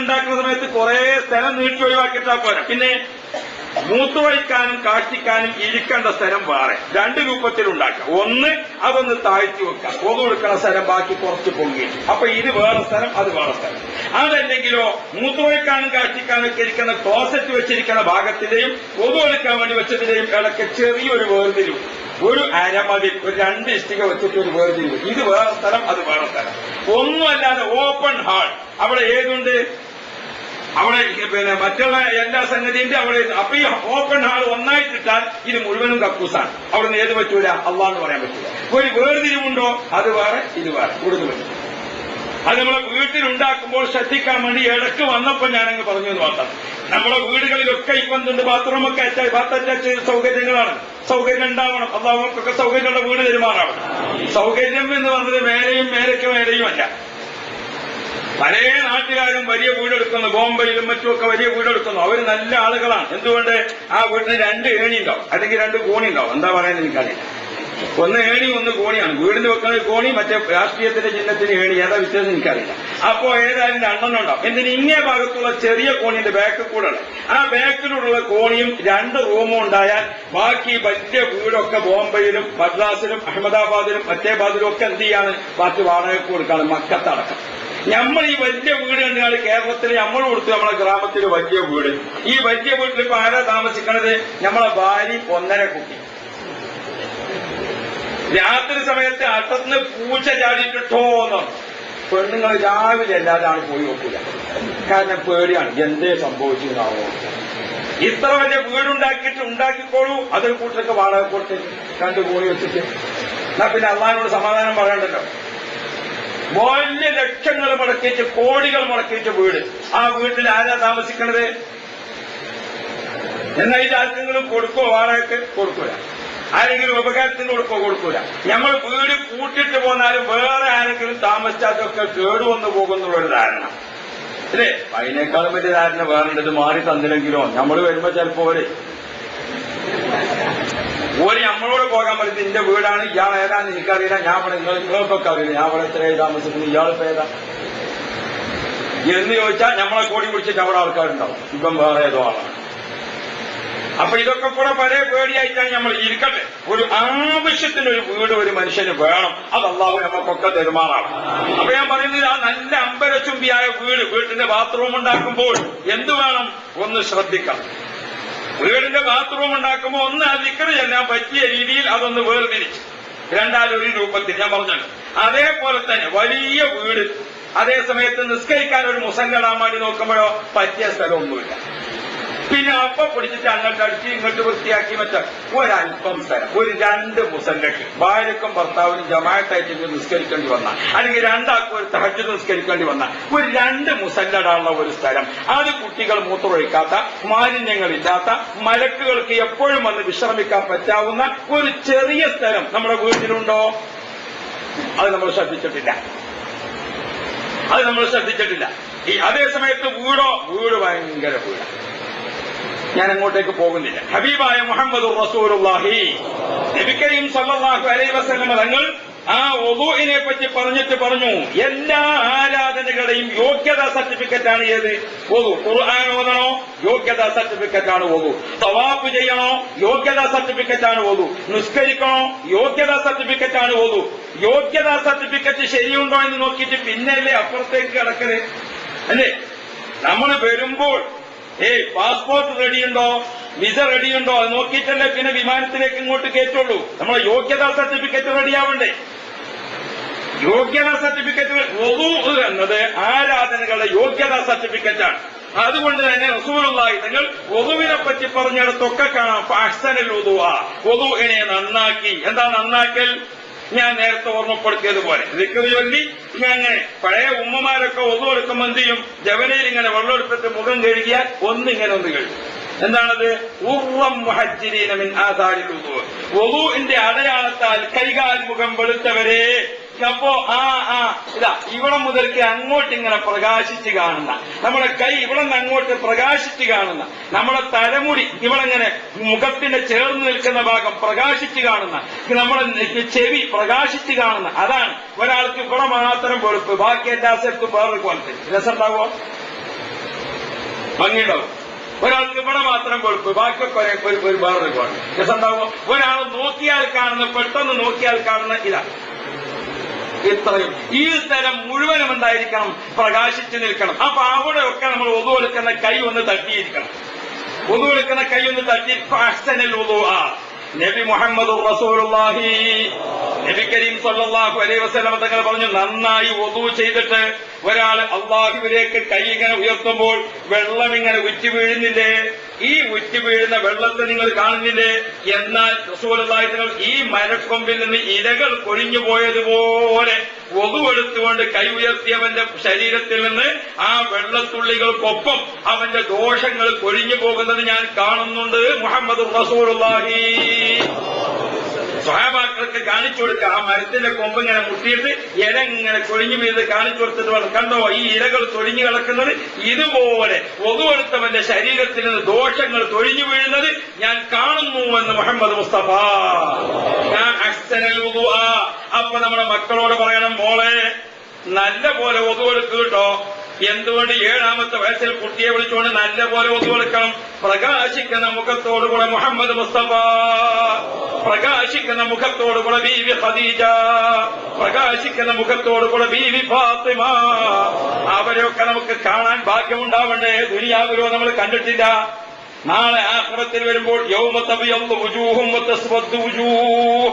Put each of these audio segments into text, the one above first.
വീടുണ്ടാക്കുന്ന സമയത്ത് കുറെ സ്ഥലം നീട്ടി ഒഴിവാക്കിയിട്ടാ പോരാ. പിന്നെ മൂത്രമൊഴിക്കാനും കാഷ്ടിക്കാനും ഇരിക്കേണ്ട സ്ഥലം വേറെ രണ്ട് രൂപത്തിലുണ്ടാക്കാം. ഒന്ന് അതൊന്ന് താഴ്ത്തി വെക്കാം, പൊതു കൊടുക്കുന്ന സ്ഥലം ബാക്കി കുറച്ച് പൊങ്ങി. അപ്പൊ ഇത് വേറെ സ്ഥലം, അത് വേറെ സ്ഥലം. അതല്ലെങ്കിലോ മൂത്രമൊഴിക്കാനും കാഷ്ടിക്കാനും ഒക്കെ ഇരിക്കുന്ന ക്ലോസറ്റ് വെച്ചിരിക്കുന്ന ഭാഗത്തിന്റെയും പൊതു കൊടുക്കാൻ വേണ്ടി വെച്ചതിന്റെയും ഇടയ്ക്ക് ചെറിയൊരു വേർതിരിവ്, ഒരു അരമതിൽ ഒരു 2 ഇഷ്ടിക വെച്ചിട്ട് ഒരു വേർതിരിവ്. ഇത് വേറെ സ്ഥലം, അത് വേറെ സ്ഥലം. ഒന്നുമല്ലാതെ ഓപ്പൺ ഹാൾ. അവിടെ ഏതുണ്ട്? അവിടെ പിന്നെ മറ്റുള്ള എല്ലാ സംഗതിയുണ്ട് അവിടെ. അപ്പൊ ഈ ഓപ്പൺ ഹാൾ ഒന്നായിട്ടിട്ടാൽ ഇത് മുഴുവനും കക്കൂസാണ്. അവിടെ നിന്ന് ഏത് പറ്റൂല, അള്ളാന്ന് പറയാൻ പറ്റൂല. ഒരു വേർതിരിവുണ്ടോ, അത് വേറെ, ഇത് വേറെ, കൂടുതൽ പറ്റും. അത് നമ്മളെ വീട്ടിലുണ്ടാക്കുമ്പോൾ ശ്രദ്ധിക്കാൻ വേണ്ടി ഇടയ്ക്ക് വന്നപ്പോൾ ഞാനങ്ങ് പറഞ്ഞു എന്ന് മാത്രം. നമ്മുടെ വീടുകളിലൊക്കെ ഇപ്പൊ എന്തുണ്ട്, ബാത്റൂമൊക്കെ ബാത്ത് അറ്റാച്ച് സൗകര്യങ്ങളാണ്. സൗകര്യം ഉണ്ടാവണം. അള്ളാഹുക്കൊക്കെ സൗകര്യമുള്ള വീട് പെരുമാറാവണം. സൗകര്യം എന്ന് പറഞ്ഞത് മേലെയും മേലെയും അല്ല. പല നാട്ടുകാരും വലിയ വീടെടുക്കുന്നു, ബോംബെയിലും മറ്റുമൊക്കെ വലിയ വീടെടുക്കുന്നു. അവർ നല്ല ആളുകളാണ്. എന്തുകൊണ്ട്? ആ വീട്ടിന് 2 ഏണി ഉണ്ടാവും, അല്ലെങ്കിൽ 2 കോണി ഉണ്ടാവും. എന്താ പറയുന്നത് എനിക്കറിയില്ല. ഒന്ന് ഏണി, ഒന്ന് കോണിയാണ്. വീടിന് വെക്കുന്ന കോണി, മറ്റേ രാഷ്ട്രീയത്തിന്റെ ചിഹ്നത്തിന് ഏണി. ഏതാ വ്യത്യാസം എനിക്കറിയില്ല. അപ്പോ ഏതായാലും 2 ഉണ്ടാവും. എന്തിന്? ഇങ്ങേ ഭാഗത്തുള്ള ചെറിയ കോണിന്റെ ബാക്കിൽ കൂടെ ആ ബാക്കിലുള്ള കോണിയും 2 റൂമും ഉണ്ടായാൽ ബാക്കി വലിയ വീടൊക്കെ ബോംബെയിലും മദ്രാസിലും അഹമ്മദാബാദിലും മറ്റേബാദിലും ഒക്കെ എന്ത് ചെയ്യാണ്? ബാക്കി വാടകയ്ക്ക് കൊടുക്കാണ്, മക്കത്തടക്കം. നമ്മൾ ഈ വലിയ വീട് കണ്ടാൽ കേരളത്തിൽ നമ്മൾ കൊടുത്തു, നമ്മളെ ഗ്രാമത്തിൽ വലിയ വീട്. ഈ വലിയ വീട്ടിൽ ഇപ്പൊ ആരാ താമസിക്കണത്? നമ്മളെ ഭാര്യ 1.5 കുട്ടി. രാത്രി സമയത്ത് അട്ടത്തിന് പൂച്ച ചാടിയിട്ടിട്ടോന്നോ പെണ്ണുങ്ങൾ രാവിലെ അല്ലാതാണ് പോയി വെക്കൂല. കാരണം പേടിയാണ്, എന്തേ സംഭവിച്ചതാവോ. ഇത്ര വലിയ വീടുണ്ടാക്കിയിട്ട് ഉണ്ടാക്കിക്കോളൂ, അതൊരു കൂട്ടർക്ക് വാടക കൊടുത്തേക്ക് 2 കോടി വെച്ചിട്ട്. എന്നാ പിന്നെ അള്ളാഹിനോട് സമാധാനം പറയണ്ടല്ലോ. വലിയ ലക്ഷങ്ങൾ മുടക്കിയിട്ട്, കോടികൾ മുടക്കിയിട്ട് വീട്. ആ വീട്ടിൽ ആരാ താമസിക്കണത്? എന്നാൽ ഇത് ആർക്കെങ്കിലും കൊടുക്കോ? വാടകയ്ക്ക് കൊടുക്കൂല. ആരെങ്കിലും ഉപകാരത്തിന് കൊടുക്കൂല. നമ്മൾ വീട് കൂട്ടിട്ട് പോന്നാലും വേറെ ആരെങ്കിലും താമസിച്ചാലൊക്കെ കേടുവന്നു പോകുന്നുള്ളൊരു ധാരണ അല്ലേ? അതിനേക്കാളും വലിയ ധാരണ വേറെ ഇത് മാറി തന്നില്ലെങ്കിലോ. നമ്മൾ വരുമ്പോ ചിലപ്പോ ഓര് നമ്മളോട് പോകാൻ പറ്റും. നിന്റെ വീടാണ്, ഇയാൾ ഏതാന്ന് എനിക്കറിയില്ല, ഞാൻ ഇവിടെ നിങ്ങൾക്കൊക്കെ അറിയില്ല, ഞാൻ ഇവിടെ എത്രയായി താമസിക്കുന്നു, ഇയാളിപ്പോ ഏതാ എന്ന് ചോദിച്ചാൽ നമ്മളെ കോടി പിടിച്ചിട്ട് അവിടെ ആൾക്കാരുണ്ടാവും. ഇപ്പം വേറെ ഏതോ ആളാണ്. അപ്പൊ ഇതൊക്കെ കൂടെ പല പേടിയായിട്ടാണ് നമ്മൾ ഇരിക്കട്ടെ. ഒരു ആവശ്യത്തിനൊരു വീട് ഒരു മനുഷ്യന് വേണം. അത് അള്ളാഹു നമുക്കൊക്കെ തെരുമാറാണ്. അപ്പൊ ഞാൻ പറയുന്നത്, ആ നല്ല അമ്പരച്ചുംബിയായ വീട്ടിന്റെ ബാത്റൂം ഉണ്ടാക്കുമ്പോൾ എന്തു വേണം? ഒന്ന് ശ്രദ്ധിക്കണം. വീടിന്റെ ബാത്റൂം ഉണ്ടാക്കുമ്പോൾ ഒന്ന് ആ ദിക്റ് ചെല്ലാൻ പറ്റിയ രീതിയിൽ അതൊന്ന് വേർതിരിച്ച്, 2 ഒരു രൂപത്തിൽ ഞാൻ പറഞ്ഞത്. അതേപോലെ തന്നെ വലിയ വീട്, അതേ സമയത്ത് നിസ്കരിക്കാൻ ഒരു മുസല്ലടാൻ വേണ്ടി നോക്കുമ്പോഴോ പറ്റിയ സ്ഥലമൊന്നുമില്ല. പിന്നെ അപ്പൊ പിടിച്ചിട്ട് അങ്ങോട്ട് അടിച്ച് ഇങ്ങോട്ട് വൃത്തിയാക്കി വെച്ച ഒരല്പം സ്ഥലം, ഒരു 2 മുസല്ലക്ക് ഭാര്യക്കും ഭർത്താവിനും ജമാഅത്തായിട്ട് നിസ്കരിക്കേണ്ടി വന്ന, അല്ലെങ്കിൽ 2 ആൾക്കും ഒരു തഹജ്ജുദ് നിസ്കരിക്കേണ്ടി വന്ന ഒരു 2 മുസല്ലടാനുള്ള ഒരു സ്ഥലം. അത് കുട്ടികൾ മൂത്രമൊഴിക്കാത്ത, മാലിന്യങ്ങളില്ലാത്ത, മലക്കുകൾക്ക് എപ്പോഴും വന്ന് വിശ്രമിക്കാൻ പറ്റാവുന്ന ഒരു ചെറിയ സ്ഥലം നമ്മുടെ വീട്ടിലുണ്ടോ? അത് നമ്മൾ ശ്രദ്ധിച്ചിട്ടില്ല. അതേ സമയത്ത് വീട് ഭയങ്കര വീടാണ്. ഞാൻ അങ്ങോട്ടേക്ക് പോകുന്നില്ല. ഹബീബായ മുഹമ്മദുർ റസൂലുള്ളാഹി നബി കരീം സല്ലല്ലാഹു അലൈഹി വസല്ലം തങ്ങൾ ആ വുദൂഇനെ പറ്റി പറഞ്ഞു, എല്ലാ ആരാധനകളുടെയും യോഗ്യതാ സർട്ടിഫിക്കറ്റാണ് ഏത്? വുദൂ. ഖുർആൻ ഓതണോ? യോഗ്യതാ സർട്ടിഫിക്കറ്റാണ് വുദൂ. തവാഫ് ചെയ്യണോ? യോഗ്യതാ സർട്ടിഫിക്കറ്റാണ് വുദൂ. നിസ്കരിക്കണോ? യോഗ്യതാ സർട്ടിഫിക്കറ്റാണ് വുദൂ. യോഗ്യതാ സർട്ടിഫിക്കറ്റ് ശരിയുണ്ടോ എന്ന് നോക്കിയിട്ട് പിന്നല്ലേ അപ്പുറത്തേക്ക് കിടക്കല് അല്ലേ? നമ്മൾ വരുമ്പോൾ പാസ്പോർട്ട് റെഡിയുണ്ടോ, വിസ റെഡിയുണ്ടോ അത് നോക്കിയിട്ടല്ലേ പിന്നെ വിമാനത്തിലേക്ക് ഇങ്ങോട്ട് കയറ്റുള്ളൂ. നമ്മളെ യോഗ്യതാ സർട്ടിഫിക്കറ്റ് റെഡിയാവണ്ടേ? യോഗ്യതാ സർട്ടിഫിക്കറ്റ് വുദൂ എന്നത് ആരാധനകളുടെ യോഗ്യതാ സർട്ടിഫിക്കറ്റാണ്. അതുകൊണ്ട് തന്നെ റസൂലുള്ളാഹി തങ്ങൾ വുദൂവിനെ പറ്റി പറഞ്ഞിടത്തൊക്കെ കാണാം അഹ്സനൽ വുദൂഅ, വുദൂഇനെ നന്നാക്കി. എന്താ നന്നാക്കൽ? ഞാൻ നേരത്തെ ഓർമ്മപ്പെടുത്തിയതുപോലെ ദിക്റ് ചൊല്ലി അങ്ങനെ പഴയ ഉമ്മമാരൊക്കെ വുദൂ എടുക്കുമ്പോൾ എന്ത് ചെയ്യും? ജവനയിൽ ഇങ്ങനെ വെള്ളം എടുത്തിട്ട് മുഖം കഴുകിയാൽ ഒന്ന് കഴുകും. എന്താണത്? ഉർവം മുഹജ്ജിരീന മിൻ ആസാരിൽ വുദൂ. വുദൂഇന്റെ അടയാളത്താൽ കൈകാൽ മുഖം വെളുത്തവരെ. അപ്പോ ഇതാ ഇവിടെ മുതൽക്ക് അങ്ങോട്ട് ഇങ്ങനെ പ്രകാശിച്ച് കാണുന്ന, നമ്മുടെ കൈ ഇവിടെ നിന്ന് അങ്ങോട്ട് പ്രകാശിച്ച് കാണുന്ന, നമ്മുടെ തലമുടി ഇവിടെങ്ങനെ മുഖത്തിന്റെ ചേർന്ന് നിൽക്കുന്ന ഭാഗം പ്രകാശിച്ച് കാണുന്ന, നമ്മുടെ ചെവി പ്രകാശിച്ച് കാണുന്ന, അതാണ് ഒരാൾക്ക് ഇവിടെ മാത്രം വെളുപ്പ്, ബാക്കി എല്ലാ സ്ഥലത്തും വേറൊരു കോലത്തിൽ. രസമുണ്ടാവോ? ഭംഗിയുണ്ടാവും. ഒരാൾക്ക് ഇവിടെ മാത്രം കൊഴുപ്പ്, ബാക്കിയൊക്കെ ഒരു വേറൊരു കോണം രസമുണ്ടാവുമോ? ഒരാൾ നോക്കിയാൽ കാണുന്ന, പെട്ടെന്ന് നോക്കിയാൽ കാണുന്ന ഇതാ. ഇത്രയും ഈ സ്ഥലം മുഴുവനും ഉണ്ടായിരിക്കണം, പ്രകാശിച്ചു നിൽക്കണം. അപ്പൊ അവിടെയൊക്കെ നമ്മൾ ഒതു കൊടുക്കുന്ന കൈ ഒന്ന് തട്ടിയിരിക്കണം. ഒതു കൊടുക്കുന്ന കൈ ഒന്ന് തട്ടി ഫഹ്സനൽ വുദൂഅ. നബി മുഹമ്മദ് റസൂലുള്ളാഹി നബി കരീം സല്ലല്ലാഹു അലൈഹി വസല്ലം തങ്ങൾ പറഞ്ഞു, നന്നായി വുദൂ ചെയ്തിട്ട് ഒരാൾ അള്ളാഹുവിലേക്ക് കൈ ഇങ്ങനെ ഉയർത്തുമ്പോൾ വെള്ളം ഇങ്ങനെ ഉറ്റി വീഴുന്നില്ലേ? ഈ ഉറ്റി വീഴുന്ന വെള്ളത്തെ നിങ്ങൾ കാണുന്നില്ലേ? എന്നാൽ റസൂലുള്ളാഹി തങ്ങൾ ഈ മരക്കൊമ്പിൽ നിന്ന് ഇലകൾ കൊഴിഞ്ഞു പോയതുപോലെ വുദൂ എടുത്തുകൊണ്ട് കൈ ഉയർത്തിയവന്റെ ശരീരത്തിൽ നിന്ന് ആ വെള്ളത്തുള്ളികൾക്കൊപ്പം അവന്റെ ദോഷങ്ങൾ കൊഴിഞ്ഞു പോകുന്നത് ഞാൻ കാണുന്നുണ്ട്. മുഹമ്മദ് റസൂലുള്ളാഹി സ്വഹാബാക്കൾക്ക് കാണിച്ചു കൊടുക്കുക. ആ മരത്തിന്റെ കൊമ്പ് ഇങ്ങനെ മുട്ടിയിട്ട് ഇല ഇങ്ങനെ കൊഴിഞ്ഞു വീത് കാണിച്ചു കൊടുത്തിട്ട് പറഞ്ഞു, കണ്ടോ ഈ ഇലകൾ തൊഴിഞ്ഞു കിടക്കുന്നത്? ഇതുപോലെ വുദൂ എടുത്തവന്റെ ശരീരത്തിൽ നിന്ന് ദോഷങ്ങൾ തൊഴിഞ്ഞു വീഴുന്നത് ഞാൻ കാണുന്നുവെന്ന് മുഹമ്മദ് മുസ്തഫ. അഹ്സനൽ വുദൂഅ. അപ്പൊ നമ്മുടെ മക്കളോട് പറയണം, മോളെ നല്ല പോലെ വുദൂ എടുക്കുക കേട്ടോ. എന്തുകൊണ്ട്? 7ാമത്തെ വയസ്സിൽ കുട്ടിയെ വിളിച്ചുകൊണ്ട് നല്ല പോലെ വുദൂ എടുക്കണം. പ്രകാശിക്കുന്ന മുഖത്തോടുകൂടെ മുഹമ്മദ് മുസ്തഫ, പ്രകാശിക്കുന്ന മുഖത്തോടുകൂടെ ബീവി ഖദീജ, പ്രകാശിക്കുന്ന മുഖത്തോടുകൂടെ ബീവി ഫാത്തിമ. അവരെയൊക്കെ നമുക്ക് കാണാൻ ഭാഗ്യമുണ്ടാവണ്ടേ? ദുനിയാവിലോ നമ്മൾ കണ്ടിട്ടില്ല. നാളെ ആഖിറത്തിൽ വരുമ്പോൾ യൗമ തബിയദ്ദു വുജൂഹും വതസ്വദ്ദു വുജൂഹ്.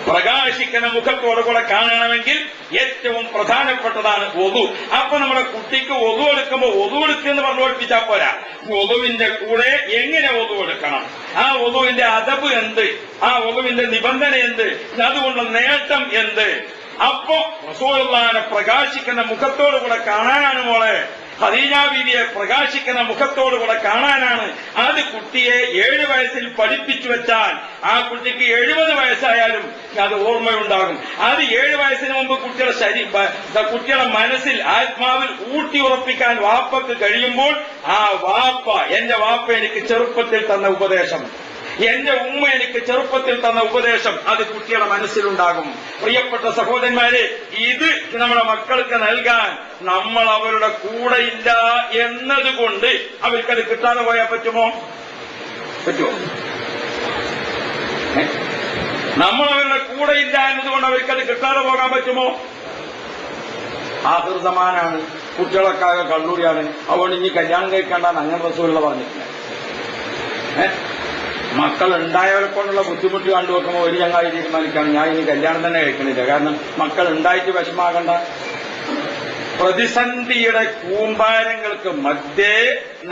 പ്രകാശിക്കുന്ന മുഖത്തോടുകൂടെ കാണണമെങ്കിൽ ഏറ്റവും പ്രധാനപ്പെട്ടതാണ് വുദൂ. അപ്പൊ നമ്മുടെ കുട്ടിക്ക് വുദൂ എടുക്കുമ്പോൾ വുദൂ എടുക്കുമെന്ന് പറഞ്ഞു പഠിപ്പിച്ചാൽ പോരാ. വുദൂവിന്റെ കൂടെ എങ്ങനെ വുദൂ എടുക്കണം, ആ വുദൂവിന്റെ അദബ് എന്ത്, ആ വുദൂവിന്റെ നിബന്ധന എന്ത്, അതുകൊണ്ടുള്ള നേട്ടം എന്ത്. അപ്പോ റസൂലുള്ളാഹിനെ പ്രകാശിക്കുന്ന മുഖത്തോടുകൂടെ കാണാനാണ് മോളെ. ഖദീജ ബീവിയെ പ്രകാശിക്കുന്ന മുഖത്തോടുകൂടെ കാണാനാണ്. അത് കുട്ടിയെ 7 വയസ്സിൽ പഠിപ്പിച്ചു വെച്ചാൽ ആ കുട്ടിക്ക് 70 വയസ്സായാലും അത് ഓർമ്മയുണ്ടാകും. അത് 7 വയസ്സിന് മുമ്പ് കുട്ടിയുടെ മനസ്സിൽ, ആത്മാവിൽ ഊട്ടി ഉറപ്പിക്കാൻ വാപ്പക്ക് കഴിയുമ്പോൾ ആ വാപ്പ, എന്റെ വാപ്പ എനിക്ക് ചെറുപ്പത്തിൽ തന്ന ഉപദേശം, എന്റെ ഉമ്മ എനിക്ക് ചെറുപ്പത്തിൽ തന്ന ഉപദേശം, അത് കുട്ടിയുടെ മനസ്സിലുണ്ടാകും. പ്രിയപ്പെട്ട സഹോദരന്മാരെ, ഇത് നമ്മുടെ മക്കൾക്ക് നൽകാൻ നമ്മൾ അവരുടെ കൂടെയില്ല എന്നതുകൊണ്ട് അവർക്കത് കിട്ടാതെ പോയാൽ പറ്റുമോ? നമ്മൾ അവരുടെ കൂടെയില്ല എന്നതുകൊണ്ട് അവർക്കത് കിട്ടാതെ പോകാൻ പറ്റുമോ? ആഖിർ സമാനാണ്, കുട്ടികളൊക്കെ ആകെ കള്ളൂരിയാണ്, അതുകൊണ്ട് ഇനി കല്യാണം കഴിക്കേണ്ടെന്ന് അങ്ങനെ റസൂലുള്ള പറഞ്ഞിട്ടില്ല. മക്കൾ ഉണ്ടായവരെ കൊണ്ടുള്ള ബുദ്ധിമുട്ട് കണ്ടുവെക്കുമ്പോൾ ഒരു ചങ്ങായി തീരുമാനിക്കാണ്, ഞാൻ ഇനി കല്യാണം തന്നെ കഴിക്കണില്ല. കാരണം മക്കൾ ഉണ്ടായിട്ട് വിഷമാകണ്ട. പ്രതിസന്ധിയുടെ കൂമ്പാരങ്ങൾക്ക് മധ്യേ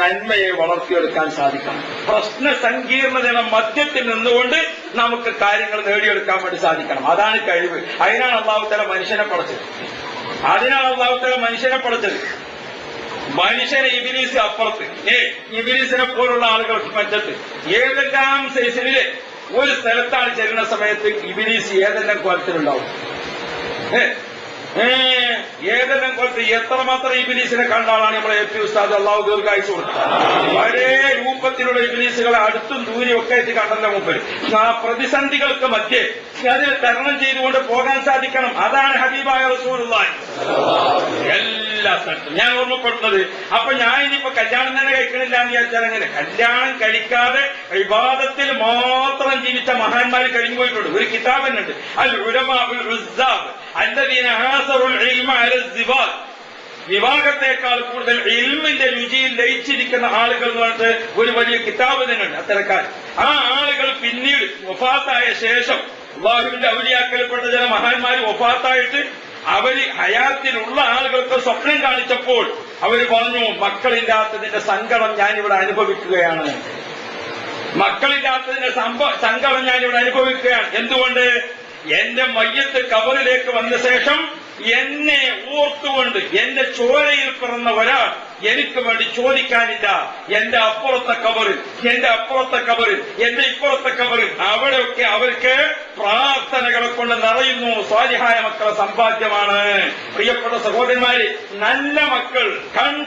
നന്മയെ വളർത്തിയെടുക്കാൻ സാധിക്കണം. പ്രശ്ന സങ്കീർണതയുടെ മധ്യത്തിൽ നിന്നുകൊണ്ട് നമുക്ക് കാര്യങ്ങൾ നേടിയെടുക്കാൻ വേണ്ടി സാധിക്കണം. അതാണ് കഴിവ്. അതിനാണ് അല്ലാഹു തആല മനുഷ്യനെ പടച്ചത്. മനുഷ്യനെ ഇബ്ലീസ് അപ്പുറത്ത്, ഇബ്ലീസിനെ പോലുള്ള ആളുകൾക്ക് മറ്റത്ത്. ഏതെല്ലാം സൈസിലെ ഒരു സ്ഥലത്താണ് ചെല്ലുന്ന സമയത്ത് ഇബ്ലീസ് ഏതെല്ലാം കോലത്തിലുണ്ടാവും. ഏതെല്ലാം കൊല്ലത്ത് എത്രമാത്രം ഇബ്ലീസിനെ കണ്ട ആളാണ് നമ്മുടെ എപി ഉസ്താദ്, അള്ളാഹു ദീർഘായുസ്സ് കൊടുത്തത്. പഴയ രൂപത്തിലുള്ള ഇബ്ലീസുകളെ അടുത്തും ദൂരെയും ഒക്കെ എത്തി കണ്ടതിന്റെ മുമ്പിൽ ആ പ്രതിസന്ധികൾക്ക് മധ്യേ അതിനെ തരണം ചെയ്തുകൊണ്ട് പോകാൻ സാധിക്കണം. അതാണ് ഹബീബായ റസൂലുള്ളാഹി എല്ലാ സ്ഥലത്തും ഞാൻ ഓർമ്മപ്പെടുന്നത്. അപ്പൊ ഞാൻ ഇനിയിപ്പോ കല്യാണം തന്നെ കഴിക്കണില്ല എന്ന് വിചാരിച്ചാൽ അങ്ങനെ, കല്യാണം കഴിക്കാതെ ഇബാദത്തിൽ മാത്രം ജീവിച്ച മഹാന്മാർ കഴിഞ്ഞു പോയിട്ടുണ്ട്. ഒരു കിതാബ് തന്നെ ഉണ്ട്, അൽ ഉലമാ ഉൽ ഉസ്സാബ് അല്ലദീന ആസറുൽ ഇൽമ അല സിവാജ്. വിവാഹത്തെക്കാൾ കൂടുതൽ ഇൽമിന്റെ രുചിയിൽ ലയിച്ചിരിക്കുന്ന ആളുകൾ എന്ന് പറഞ്ഞിട്ട് ഒരു വലിയ കിതാബ് തന്നെയുണ്ട്. അത്തരക്കാർ ആ ആളുകൾ പിന്നീട് വഫാത്തായ ശേഷം അല്ലാഹുവിന്റെ ഔലിയാക്കൽപ്പെട്ട ചില മഹാന്മാർ വഫാത്തായിട്ട് അവര് ഹയാത്തിലുള്ള ആളുകൾക്ക് സ്വപ്നം കാണിച്ചപ്പോൾ അവര് പറഞ്ഞു, മക്കളില്ലാത്തതിന്റെ സങ്കടം ഞാനിവിടെ അനുഭവിക്കുകയാണ്. മക്കളില്ലാത്തതിന്റെ സങ്കടം ഞാനിവിടെ അനുഭവിക്കുകയാണ്. എന്തുകൊണ്ട്? എന്റെ മയ്യത്ത് കബറിലേക്ക് വന്ന ശേഷം എന്നെ ഓർത്തുകൊണ്ട് എന്റെ ചോരയിൽ പിറന്ന ഒരാൾ എനിക്ക് വേണ്ടി ചോദിക്കാനില്ല. എന്റെ അപ്പുറത്തെ കബറിൽ, എന്റെ ഇപ്പുറത്തെ കബറിൽ അവിടെയൊക്കെ അവർക്ക് പ്രാർത്ഥനകളെ കൊണ്ട് നിറയുന്നു. സ്വാലിഹായ മക്കളെ സമ്പാദ്യമാണ്. പ്രിയപ്പെട്ട സഹോദരന്മാരെ, നല്ല മക്കൾ